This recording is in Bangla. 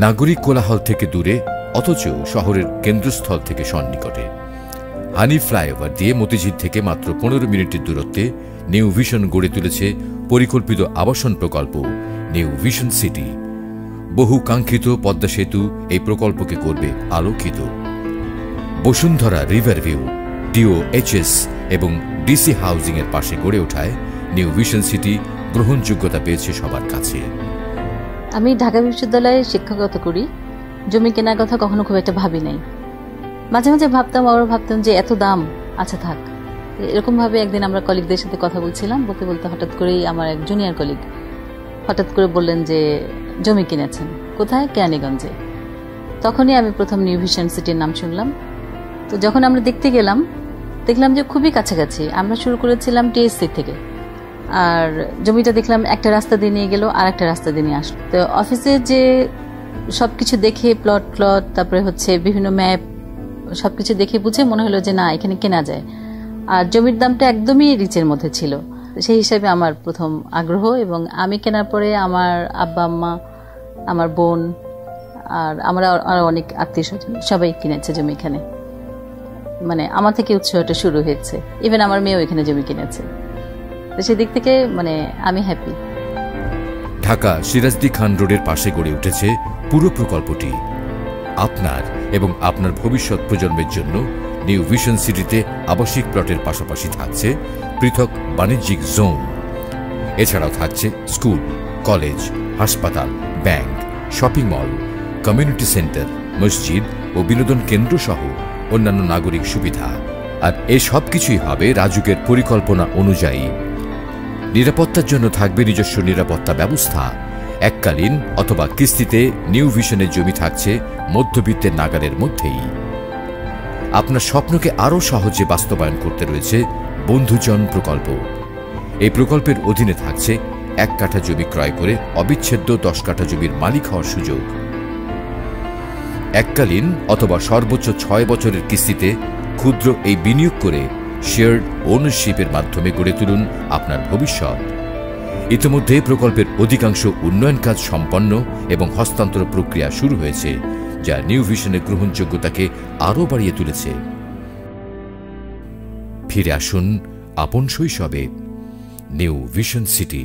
নাগরিক কোলাহল থেকে দূরে অথচ শহরের কেন্দ্রস্থল থেকে সন্নিকটে। হানি ফ্লাইওভার দিয়ে মতিঝিল থেকে মাত্র 15 মিনিটের দূরত্বে নিউ ভিশন গড়ে তুলেছে পরিকল্পিত আবাসন প্রকল্প নিউ ভিশন সিটি। বহু কাঙ্ক্ষিত পদ্মা সেতু এই প্রকল্পকে করবে আলোকিত। বসুন্ধরা রিভারভিউ, DOHS এবং DC হাউজিং এর পাশে গড়ে ওঠায় নিউ ভিশন সিটি গ্রহণযোগ্যতা পেয়েছে সবার কাছে। আমি ঢাকা বিশ্ববিদ্যালয়ে শিক্ষকতা করি। জমি কেনার কথা কখনো খুব একটা ভাবি নাই। মাঝে মাঝে ভাবতাম যে এত দাম, আচ্ছা থাক। এরকম ভাবে একদিন আমরা কলিগদের সাথে কথা বলছিলাম, বলতে বলতে হঠাৎ করেই আমার এক জুনিয়র কলিগ হঠাৎ করে বললেন যে জমি কিনেছেন। কোথায়? কেরানীগঞ্জে। তখনই আমি প্রথম নিউ ভিশন সিটির নাম শুনলাম। তো যখন আমরা দেখতে গেলাম, দেখলাম যে খুবই কাছাকাছি। আমরা শুরু করেছিলাম TSC থেকে, আর জমিটা দেখলাম একটা রাস্তা দিয়ে নিয়ে গেল আর একটা রাস্তা দিয়ে নিয়ে আসলো। তো অফিসে যে সবকিছু দেখে প্লট তারপরে হচ্ছে বিভিন্ন ম্যাপ সবকিছু দেখে বুঝে মনে হলো যে না, এখানে কেনা যায়। আর জমির দামটা একদমই রিচের মধ্যে ছিল। সেই হিসাবে আমার প্রথম আগ্রহ, এবং আমি কেনার পরে আমার আব্বা আম্মা, আমার বোন আর আমরা আরো অনেক আত্মীয় স্বজন সবাই কিনেছে জমি এখানে। মানে আমার থেকে উৎসাহটা শুরু হয়েছে। ইভেন আমার মেয়েও এখানে জমি কিনেছে। তো সেদিক থেকে মানে আমি হ্যাপি। ঢাকা সিরাজদি খান রোডের পাশে গড়ে উঠেছে পুরো প্রকল্পটি। আপনার এবং আপনার ভবিষ্যৎ প্রজন্মের জন্য নিউ ভিশন সিটিতে আবাসিক প্লটের পাশাপাশি থাকছে পৃথক বাণিজ্যিক জোন। এছাড়াও থাকছে স্কুল, কলেজ, হাসপাতাল, bank, shopping mall, community centre, মসজিদ ও বিনোদন কেন্দ্র সহ অন্যান্য নাগরিক সুবিধা। আর এই সব কিছুই হবে রাজুকের পরিকল্পনা অনুযায়ী। নিরাপত্তার জন্য থাকবে নিজস্ব নিরাপত্তা ব্যবস্থা। এককালীন অথবা কিস্তিতে নিউ ভিশনের জমি থাকছে মধ্যবিত্তের নাগালের মধ্যেই। আপনার স্বপ্নকে আরও সহজে বাস্তবায়ন করতে রয়েছে বন্ধুজন প্রকল্প। এই প্রকল্পের অধীনে থাকছে 1 কাঠা জমি ক্রয় করে অবিচ্ছেদ্য 10 কাঠা জমির মালিক হওয়ার সুযোগ। এককালীন অথবা সর্বোচ্চ 6 বছরের কিস্তিতে ক্ষুদ্র এই বিনিয়োগ করে শেয়ার্ড ওনারশিপের মাধ্যমে গড়ে তুলুন আপনার ভবিষ্যৎ। ইতিমধ্যে প্রকল্পের অধিকাংশ উন্নয়ন কাজ সম্পন্ন এবং হস্তান্তর প্রক্রিয়া শুরু হয়েছে, যা নিউ ভিশনের গ্রহণযোগ্যতাকে আরও বাড়িয়ে তুলেছে। ফিরে আসুন আপন শৈশবে। New vision city.